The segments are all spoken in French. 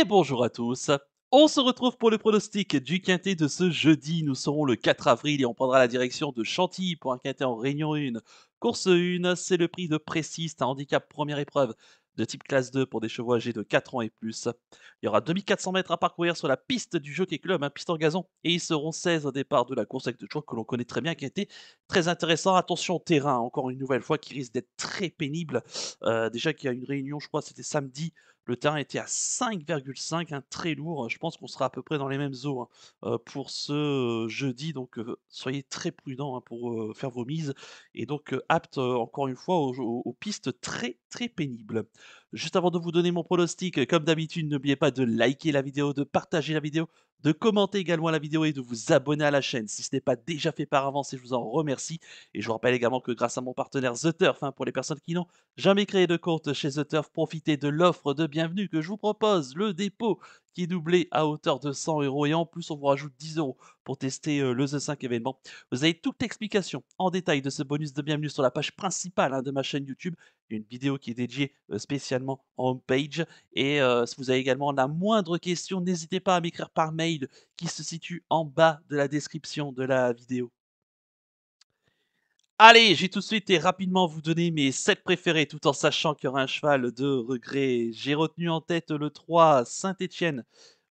Bonjour à tous. On se retrouve pour le pronostic du quintet de ce jeudi. Nous serons le 4 avril et on prendra la direction de Chantilly pour un quintet en Réunion 1. Course 1, c'est le prix de Précis, un handicap première épreuve de type classe 2 pour des chevaux âgés de 4 ans et plus. Il y aura 2400 mètres à parcourir sur la piste du Jockey Club, piste en gazon, et ils seront 16 au départ de la course avec deux chevaux que l'on connaît très bien, qui a été très intéressant. Attention au terrain, encore une nouvelle fois, qui risque d'être très pénible. Déjà qu'il y a une réunion, je crois, c'était samedi, le terrain était à 5,5, très lourd. Je pense qu'on sera à peu près dans les mêmes eaux, pour ce, jeudi, donc soyez très prudents, pour, faire vos mises et donc apte, encore une fois aux pistes très, très pénibles. Juste avant de vous donner mon pronostic, comme d'habitude, n'oubliez pas de liker la vidéo, de partager la vidéo, de commenter également la vidéo et de vous abonner à la chaîne si ce n'est pas déjà fait par avance et je vous en remercie. Et je vous rappelle également que grâce à mon partenaire The Turf, pour les personnes qui n'ont jamais créé de compte chez The Turf, profitez de l'offre de bienvenue que je vous propose, le dépôt qui est doublé à hauteur de 100 € et en plus on vous rajoute 10 € pour tester le The 5 événement. Vous avez toute l'explication en détail de ce bonus de bienvenue sur la page principale de ma chaîne YouTube. Il y a une vidéo qui est dédiée spécialement en homepage. Et si vous avez également la moindre question, n'hésitez pas à m'écrire par mail qui se situe en bas de la description de la vidéo. Allez, j'ai tout de suite et rapidement vous donner mes 7 préférés tout en sachant qu'il y aura un cheval de regret. J'ai retenu en tête le 3 Saint-Étienne,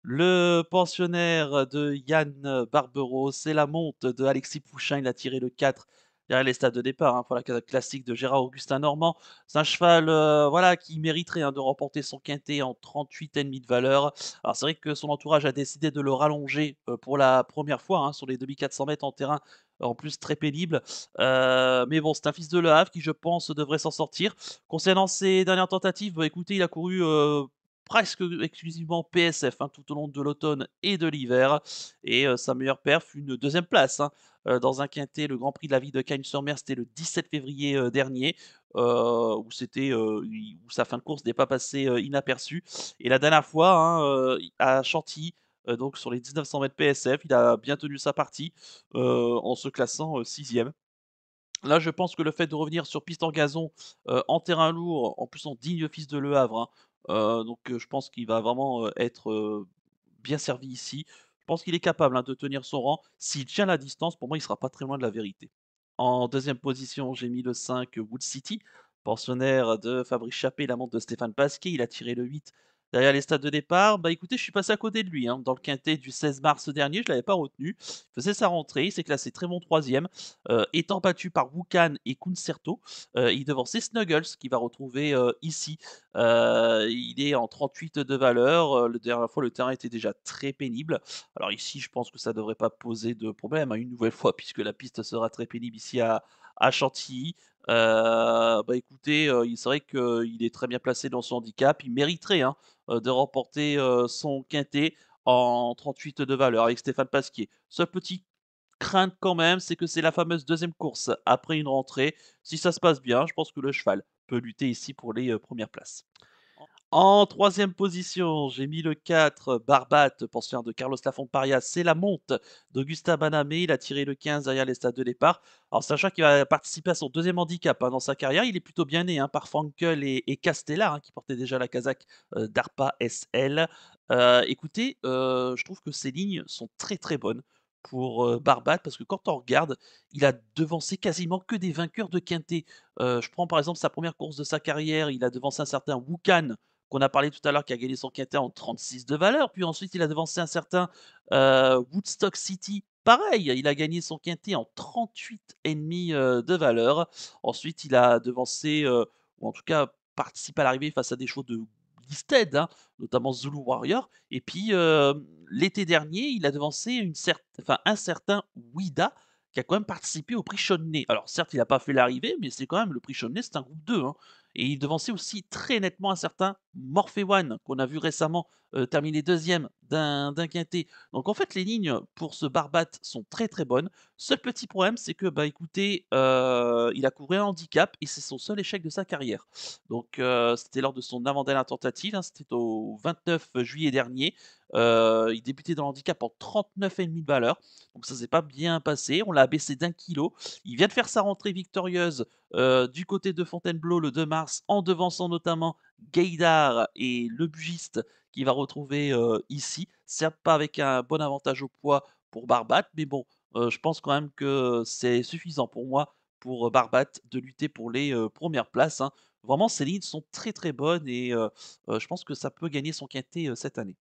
le pensionnaire de Yann Barbero, c'est la monte de Alexis Pouchin, il a tiré le 4 derrière les stades de départ, pour la classique de Gérard Augustin Normand. C'est un cheval voilà, qui mériterait de remporter son quintet en 38,5 de valeur. Alors c'est vrai que son entourage a décidé de le rallonger pour la première fois sur les 2400 mètres en terrain en plus très pénible. Mais bon, c'est un fils de Le Havre qui, je pense, devrait s'en sortir. Concernant ses dernières tentatives, bah, écoutez, il a couru presque exclusivement PSF tout au long de l'automne et de l'hiver. Et sa meilleure perf, une deuxième place dans un quintet, le Grand Prix de la ville de Cagnes-sur-Mer, c'était le 17 février dernier. Où sa fin de course n'est pas passée inaperçue. Et la dernière fois, à Chantilly, donc sur les 1900 mètres PSF, il a bien tenu sa partie en se classant 6e. Là, je pense que le fait de revenir sur piste en gazon, en terrain lourd, en plus en digne fils de Le Havre, je pense qu'il va vraiment, être, bien servi ici. Je pense qu'il est capable, de tenir son rang. S'il tient la distance, pour moi, il sera pas très loin de la vérité. En deuxième position, j'ai mis le 5 Wood City, pensionnaire de Fabrice Chappé, la montre de Stéphane Pasquier. Il a tiré le 8 derrière les stades de départ. Bah, écoutez, je suis passé à côté de lui, dans le quintet du 16 mars dernier, je l'avais pas retenu. Il faisait sa rentrée, il s'est classé très bon troisième. Étant battu par Wukan et Concerto, il devançait Snuggles qui va retrouver, ici. Il est en 38 de valeur, la dernière fois le terrain était déjà très pénible. Alors ici, je pense que ça ne devrait pas poser de problème, une nouvelle fois puisque la piste sera très pénible ici à Chantilly. Bah, écoutez, il c'est vrai qu'il est très bien placé dans son handicap. Il mériterait, de remporter, son quintet en 38 de valeur avec Stéphane Pasquier. Seul petit crainte quand même, c'est que c'est la fameuse deuxième course après une rentrée. Si ça se passe bien, je pense que le cheval peut lutter ici pour les, 1 places. En troisième position, j'ai mis le 4 Barbate, pensionnaire de Carlos Lafont Paria. C'est la monte d'Augusta Banamé. Il a tiré le 15 derrière les stades de départ. Alors, sachant qu'il va participer à son deuxième handicap dans sa carrière, il est plutôt bien né par Frankel et Castellar, qui portaient déjà la casaque d'Arpa SL. Écoutez, je trouve que ces lignes sont très très bonnes pour Barbate parce que quand on regarde, il a devancé quasiment que des vainqueurs de quintet. Je prends par exemple sa première course de sa carrière, il a devancé un certain Wukan qu'on a parlé tout à l'heure, qui a gagné son quintet en 36 de valeur. Puis ensuite, il a devancé un certain Woodstock City. Pareil, il a gagné son quintet en 38,5 de valeur. Ensuite, il a devancé, ou en tout cas participé à l'arrivée face à des chevaux de listed, notamment Zulu Warrior. Et puis, l'été dernier, il a devancé un certain Wida, qui a quand même participé au prix Chaudenay. Alors certes, il n'a pas fait l'arrivée, mais c'est quand même le prix Chaudenay, c'est un groupe 2. Et il devançait aussi très nettement un certain Morphe One, qu'on a vu récemment terminer deuxième d'un quintet. Donc en fait, les lignes pour ce Barbate sont très très bonnes. Seul petit problème, c'est que, bah écoutez, il a couru un handicap et c'est son seul échec de sa carrière. Donc c'était lors de son avant-dernière tentative, c'était au 29 juillet dernier. Il débutait dans le handicap en 39,5 de valeur. Donc ça s'est pas bien passé. On l'a abaissé d'1 kilo. Il vient de faire sa rentrée victorieuse du côté de Fontainebleau le 2 mars, en devançant notamment Gaydar et Le Bugiste, qu'il va retrouver, ici. Certes pas avec un bon avantage au poids pour Barbat, mais bon, je pense quand même que c'est suffisant pour moi, pour, Barbat, de lutter pour les, 1 places, hein. Vraiment ces lignes sont très, très bonnes et je pense que ça peut gagner son quintet, cette année.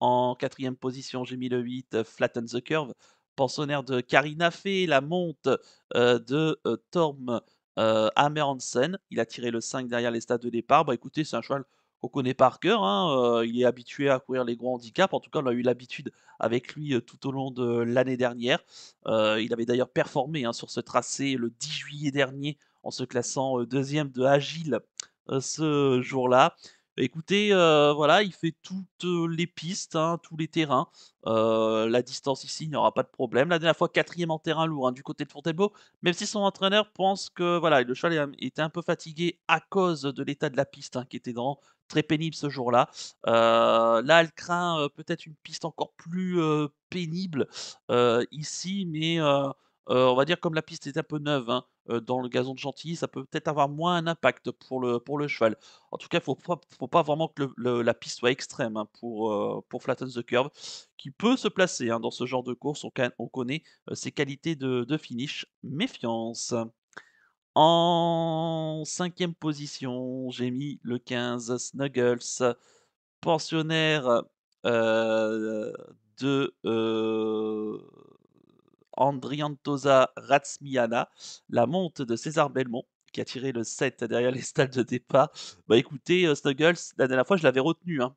En quatrième position, j'ai mis le 8, Flatten the Curve, pensionnaire de Karina Fey, la monte, de, Torm, Hammer Hansen. Il a tiré le 5 derrière les stades de départ. Bah, écoutez, c'est un cheval qu'on connaît par cœur, hein, il est habitué à courir les gros handicaps. En tout cas, on a eu l'habitude avec lui, tout au long de l'année dernière. Il avait d'ailleurs performé, hein, sur ce tracé le 10 juillet dernier en se classant, 2e de Agile, ce jour-là. Écoutez, voilà, il fait toutes, les pistes, hein, tous les terrains. La distance ici, il n'y aura pas de problème. La dernière fois, quatrième en terrain lourd, hein, du côté de Fontainebleau, même si son entraîneur pense que, voilà, le cheval était un peu fatigué à cause de l'état de la piste, hein, qui était vraiment très pénible ce jour-là. Là, elle craint, peut-être une piste encore plus, pénible, ici, mais on va dire comme la piste est un peu neuve, hein, dans le gazon de Chantilly, ça peut peut-être avoir moins un impact pour le cheval. En tout cas, faut pas vraiment que la piste soit extrême, hein, pour Flatten the Curve, qui peut se placer, hein, dans ce genre de course. On connaît, ses qualités de finish. Méfiance. En cinquième position, j'ai mis le 15 Snuggles, pensionnaire, de, Andriantosa Ratsmiana, la monte de César Belmont, qui a tiré le 7 derrière les stalles de départ. Bah, écoutez, Snuggles, la dernière fois, je l'avais retenu, hein,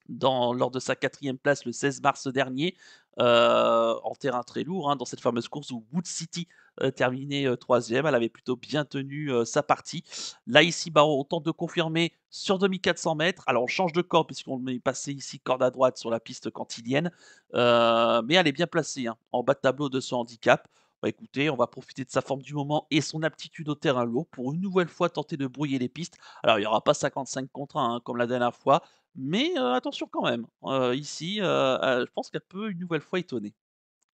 lors de sa quatrième place le 16 mars dernier, en terrain très lourd, hein, dans cette fameuse course où Wood City, terminait, 3e. Elle avait plutôt bien tenu, sa partie. Là, ici, bah, on tente de confirmer sur 2 400 mètres. Alors on change de corde puisqu'on est passé ici corde à droite sur la piste cantilienne, mais elle est bien placée, hein, en bas de tableau de son handicap. Bah, écoutez, on va profiter de sa forme du moment et son aptitude au terrain lourd pour une nouvelle fois tenter de brouiller les pistes. Alors il y aura pas 55 contre 1, hein, comme la dernière fois, mais attention quand même, ici, je pense qu'elle peut une nouvelle fois étonner.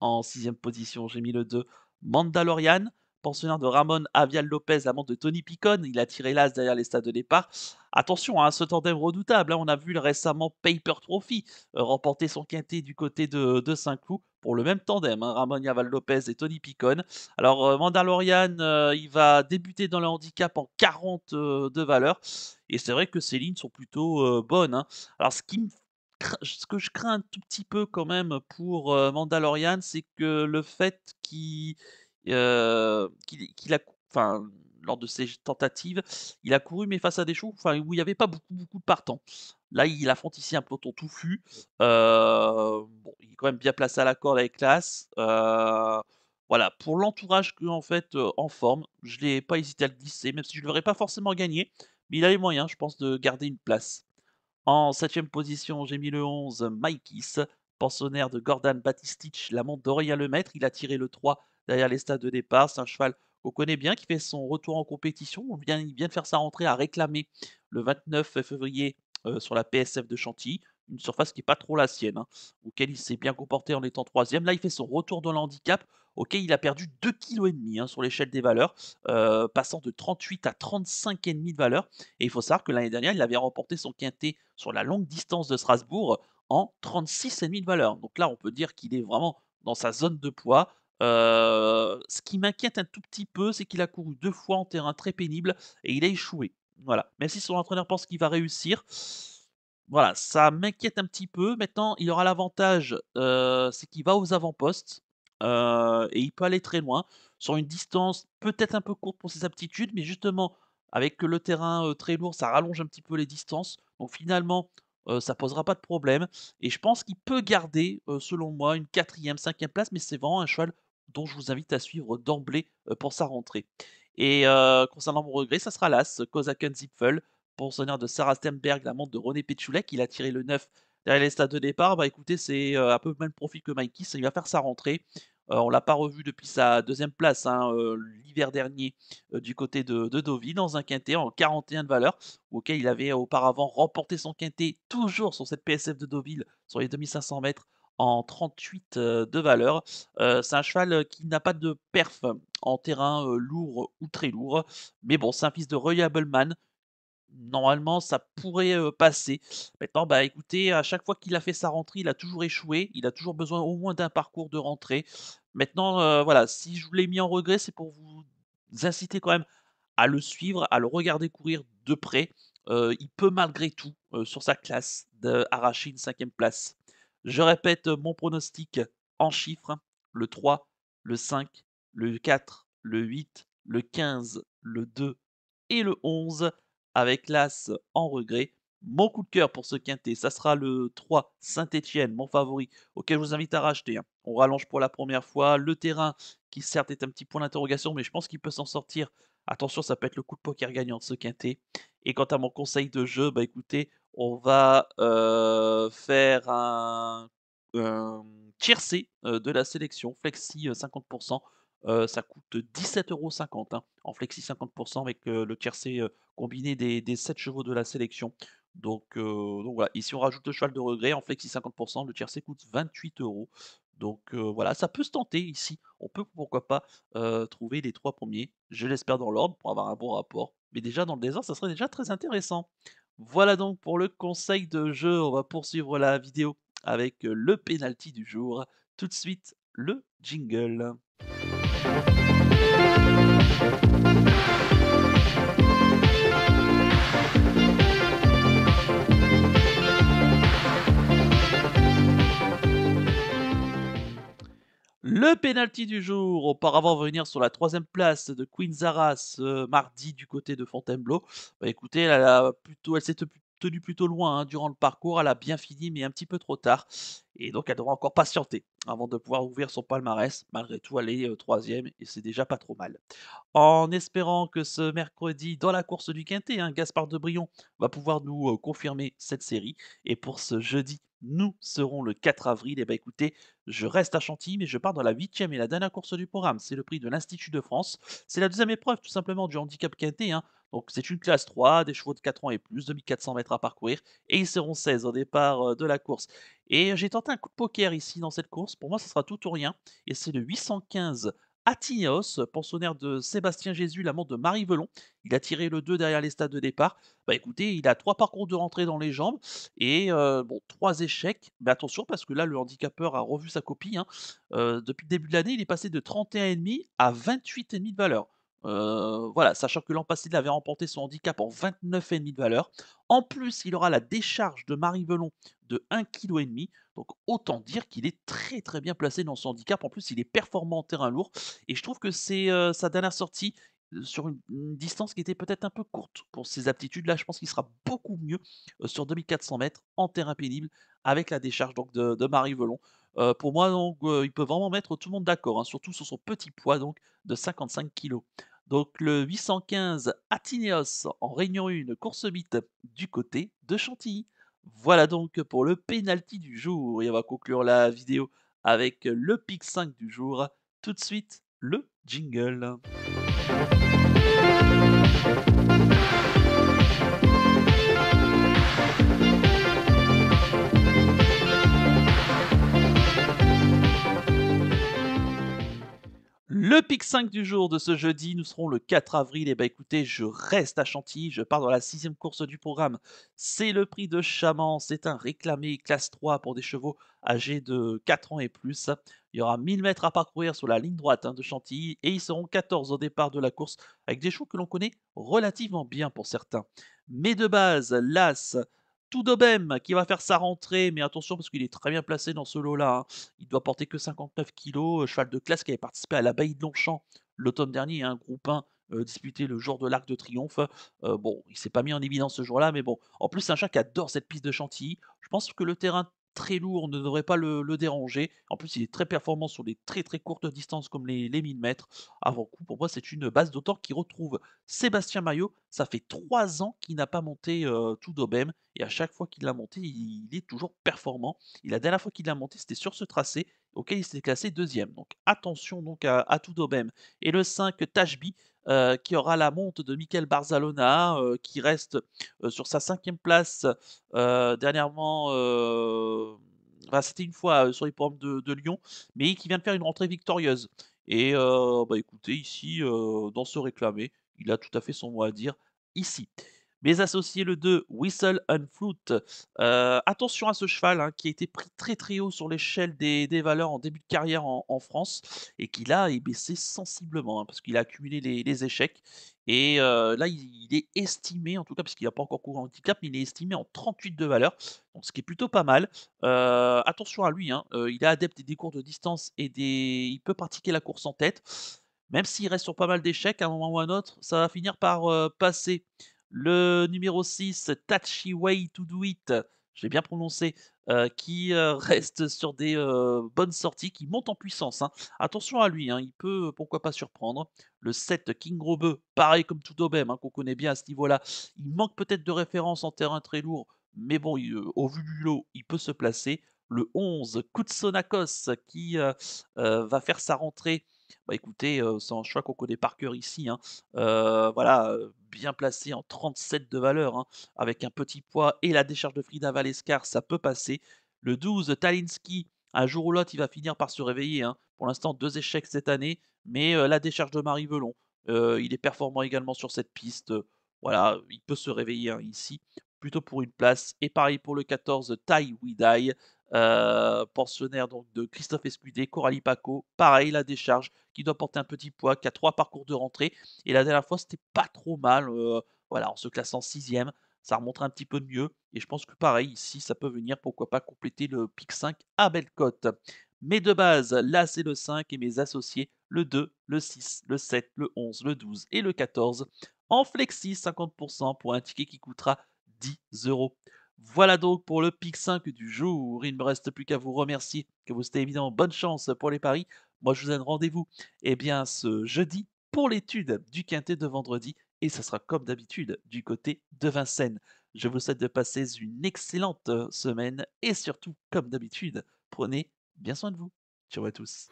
En sixième position, j'ai mis le 2 Mandalorian, pensionnaire de Ramon Avial Lopez, l'amant de Tony Picon. Il a tiré l'as derrière les stades de départ. Attention à ce tandem redoutable, hein, on a vu récemment Paper Trophy remporter son quintet du côté de Saint-Cloud pour le même tandem, hein, Ramon Avial Lopez et Tony Picon. Alors Mandalorian, il va débuter dans le handicap en 40 de valeur et c'est vrai que ses lignes sont plutôt bonnes, hein. Alors ce que je crains un tout petit peu quand même pour, Mandalorian, c'est que le fait qu'il a enfin, lors de ses tentatives, il a couru mais face à des chevaux, enfin, où il y avait pas beaucoup de partants. Là, il affronte ici un peloton touffu, bon, il est quand même bien placé à la corde avec classe, voilà, pour l'entourage qu'en fait, en forme, je n'ai pas hésité à le glisser, même si je ne le verrais pas forcément gagner, mais il a les moyens, je pense, de garder une place. En septième position, j'ai mis le 11, Maïkis, pensionnaire de Gordon Batistich, l'amant d'Aurélien Lemaître. Il a tiré le 3 derrière les stades de départ. C'est un cheval qu'on connaît bien, qui fait son retour en compétition. Il vient de faire sa rentrée à réclamer le 29 février sur la PSF de Chantilly, une surface qui n'est pas trop la sienne, hein, auquel il s'est bien comporté en étant troisième. Là, il fait son retour dans le handicap, auquel il a perdu 2,5 kg, hein, sur l'échelle des valeurs, passant de 38 à 35,5 de valeur. Et il faut savoir que l'année dernière, il avait remporté son quintet sur la longue distance de Strasbourg en 36,5 de valeur. Donc là, on peut dire qu'il est vraiment dans sa zone de poids. Ce qui m'inquiète un tout petit peu, c'est qu'il a couru 2 fois en terrain très pénible et il a échoué. Voilà. Même si son entraîneur pense qu'il va réussir, voilà, ça m'inquiète un petit peu. Maintenant, il aura l'avantage, c'est qu'il va aux avant-postes, et il peut aller très loin sur une distance peut-être un peu courte pour ses aptitudes, mais justement avec le terrain, très lourd, ça rallonge un petit peu les distances. Donc finalement, ça posera pas de problème et je pense qu'il peut garder, selon moi, une quatrième, cinquième place, mais c'est vraiment un cheval dont je vous invite à suivre d'emblée, pour sa rentrée. Et concernant mon regret, ça sera l'As, Kozaken Zipfel, pensionnaire de Sarah Stenberg, la montre de René Pétchoulek. Il a tiré le 9 derrière les stades de départ. Bah écoutez, c'est un peu le même profil que Mikey, il va faire sa rentrée. On l'a pas revu depuis sa deuxième place, hein, l'hiver dernier, du côté de Deauville, dans un quintet en 41 de valeur, auquel il avait auparavant remporté son quintet, toujours sur cette PSF de Deauville, sur les 2500 mètres, en 38 de valeur. C'est un cheval qui n'a pas de perf en terrain lourd ou très lourd. Mais bon, c'est un fils de Roy Abelman, Normalement, ça pourrait, passer. Maintenant, bah, écoutez, à chaque fois qu'il a fait sa rentrée, il a toujours échoué. Il a toujours besoin au moins d'un parcours de rentrée. Maintenant, voilà, si je vous l'ai mis en regret, c'est pour vous inciter quand même à le suivre, à le regarder courir de près. Il peut malgré tout, sur sa classe, arracher une cinquième place. Je répète, mon pronostic en chiffres: le 3, le 5, le 4, le 8, le 15, le 2 et le 11 avec l'As en regret. Mon coup de cœur pour ce quintet, ça sera le 3 Saint-Étienne, mon favori, auquel je vous invite à racheter, hein. On rallonge pour la première fois. Le terrain, qui certes est un petit point d'interrogation, mais je pense qu'il peut s'en sortir. Attention, ça peut être le coup de poker gagnant de ce quintet. Et quant à mon conseil de jeu, bah écoutez, on va faire un tiercé de la sélection, flexi 50%. Ça coûte 17,50 € hein, en flexi 50% avec le tiercé combiné des 7 chevaux de la sélection. Donc voilà, ici on rajoute le cheval de regret en flexi 50%, le tiercé coûte 28 €. Donc voilà, ça peut se tenter ici. On peut pourquoi pas trouver les 3 premiers, je l'espère dans l'ordre pour avoir un bon rapport. Mais déjà dans le désordre, ça serait déjà très intéressant. Voilà donc pour le conseil de jeu. On va poursuivre la vidéo avec le penalty du jour. Tout de suite, le jingle. Le penalty du jour, auparavant venir sur la troisième place de Queen Zara ce mardi du côté de Fontainebleau. Bah, écoutez, elle s'est tenue plutôt loin, hein, durant le parcours. Elle a bien fini, mais un petit peu trop tard. Et donc, elle devra encore patienter avant de pouvoir ouvrir son palmarès. Malgré tout, elle est 3e et c'est déjà pas trop mal. En espérant que ce mercredi, dans la course du Quintet, hein, Gaspard Debrion va pouvoir nous confirmer cette série. Et pour ce jeudi, nous serons le 4 avril. Et bah écoutez, je reste à Chantilly, mais je pars dans la huitième et la dernière course du programme. C'est le prix de l'Institut de France. C'est la deuxième épreuve, tout simplement, du handicap quintet, hein. Donc, c'est une classe 3, des chevaux de 4 ans et plus, 2400 mètres à parcourir. Et ils seront 16 au départ de la course. Et j'ai tenté un coup de poker ici dans cette course. Pour moi, ce sera tout ou rien. Et c'est le 815 Atinios, pensionnaire de Sébastien Jésus, l'amant de Marie Velon. Il a tiré le 2 derrière les stades de départ. Bah écoutez, il a 3 parcours de rentrée dans les jambes. Et bon, 3 échecs, mais attention parce que là, le handicapeur a revu sa copie, hein. Depuis le début de l'année, il est passé de 31,5 à 28,5 de valeur. Voilà, sachant que l'an passé, il avait remporté son handicap en 29,5 de valeur. En plus, il aura la décharge de Marie Velon de 1,5 kg. Donc autant dire qu'il est très, très bien placé dans son handicap. En plus, il est performant en terrain lourd et je trouve que c'est, sa dernière sortie, sur une distance qui était peut-être un peu courte pour ses aptitudes. Là, je pense qu'il sera beaucoup mieux sur 2400 mètres en terrain pénible avec la décharge donc de Marie Velon. Pour moi donc, il peut vraiment mettre tout le monde d'accord, hein, surtout sur son petit poids donc de 55 kilos. Donc le 815 Athénéos en Réunion 1, course 8 du côté de Chantilly. Voilà donc pour le penalty du jour et on va conclure la vidéo avec le pic 5 du jour. Tout de suite, le jingle. Le pic 5 du jour de ce jeudi, nous serons le 4 avril. Et bah écoutez, je reste à Chantilly, je pars dans la sixième course du programme. C'est le prix de Chaman, c'est un réclamé classe 3 pour des chevaux âgés de 4 ans et plus. Il y aura 1000 mètres à parcourir sur la ligne droite, hein, de Chantilly et ils seront 14 au départ de la course avec des chevaux que l'on connaît relativement bien pour certains. Mais de base, l'As Toudobem qui va faire sa rentrée, mais attention parce qu'il est très bien placé dans ce lot-là, hein. Il doit porter que 59 kilos, cheval de classe qui avait participé à l'Abbaye de Longchamp l'automne dernier, un groupe 1, disputé le jour de l'Arc de Triomphe. Bon, il s'est pas mis en évidence ce jour-là, mais bon. En plus, c'est un chat qui adore cette piste de Chantilly. Je pense que le terrain très lourd ne devrait pas le déranger. En plus, il est très performant sur des très, très courtes distances comme les 1000 mètres. Avant coup, pour moi, c'est une base d'autant qui retrouve Sébastien Maillot. Ça fait 3 ans qu'il n'a pas monté, Toudobem et à chaque fois qu'il l'a monté, il est toujours performant. Et la dernière fois qu'il l'a monté, c'était sur ce tracé auquel il s'était classé deuxième. Donc attention donc à Toudobem. Et le 5, Tashbi, qui aura la monte de Michael Barzalona, qui reste sur sa cinquième place dernièrement. Enfin, c'était une fois sur les l'hippodrome de Lyon, mais qui vient de faire une rentrée victorieuse. Et bah écoutez, ici, dans ce réclamé, il a tout à fait son mot à dire ici. Mes associés, le 2, Whistle and Flute. Attention à ce cheval, hein, qui a été pris très, très haut sur l'échelle des valeurs en début de carrière en France et qui là est baissé sensiblement, hein, parce qu'il a accumulé les échecs et là il est estimé en tout cas, parce qu'il a pas encore couru en handicap, mais il est estimé en 38 de valeur, donc ce qui est plutôt pas mal. Attention à lui, hein, il est adepte des courses de distance et il peut pratiquer la course en tête. Même s'il reste sur pas mal d'échecs, à un moment ou à un autre, ça va finir par, passer. Le numéro 6, Tachi Way to Do It, j'ai bien prononcé, qui, reste sur des, bonnes sorties, qui monte en puissance, hein. Attention à lui, hein, il peut, pourquoi pas surprendre. Le 7, King Robeux, pareil comme tout Dobem, hein, qu'on connaît bien à ce niveau-là. Il manque peut-être de référence en terrain très lourd, mais bon, au vu du lot, il peut se placer. Le 11, Koutsonakos, qui, va faire sa rentrée. Bah, écoutez, c'est un choix qu'on connaît par cœur ici, hein. Voilà, bien placé en 37 de valeur, hein, avec un petit poids et la décharge de Frida Valescar, ça peut passer. Le 12, Talinski, un jour ou l'autre, il va finir par se réveiller, hein. Pour l'instant, 2 échecs cette année, mais la décharge de Marie Velon, il est performant également sur cette piste, voilà, il peut se réveiller, hein, ici, plutôt pour une place et pareil pour le 14, Tai Widai, pensionnaire donc de Christophe Escudé, Coralie Paco, pareil la décharge qui doit porter un petit poids, qui a 3 parcours de rentrée et la dernière fois c'était pas trop mal, voilà, en se classant 6e, ça remonterait un petit peu de mieux et je pense que pareil ici ça peut venir, pourquoi pas compléter le pic 5 à belle cote. Mais de base, là c'est le 5 et mes associés, le 2, le 6, le 7, le 11, le 12 et le 14 en flexi 50 pour un ticket qui coûtera 10 €. Voilà donc pour le pic 5 du jour. Il ne me reste plus qu'à vous remercier, que vous c'était évidemment bonne chance pour les paris. Moi, je vous donne rendez-vous, eh bien, ce jeudi pour l'étude du quintet de vendredi et ça sera comme d'habitude du côté de Vincennes. Je vous souhaite de passer une excellente semaine et surtout, comme d'habitude, prenez bien soin de vous. Ciao à tous.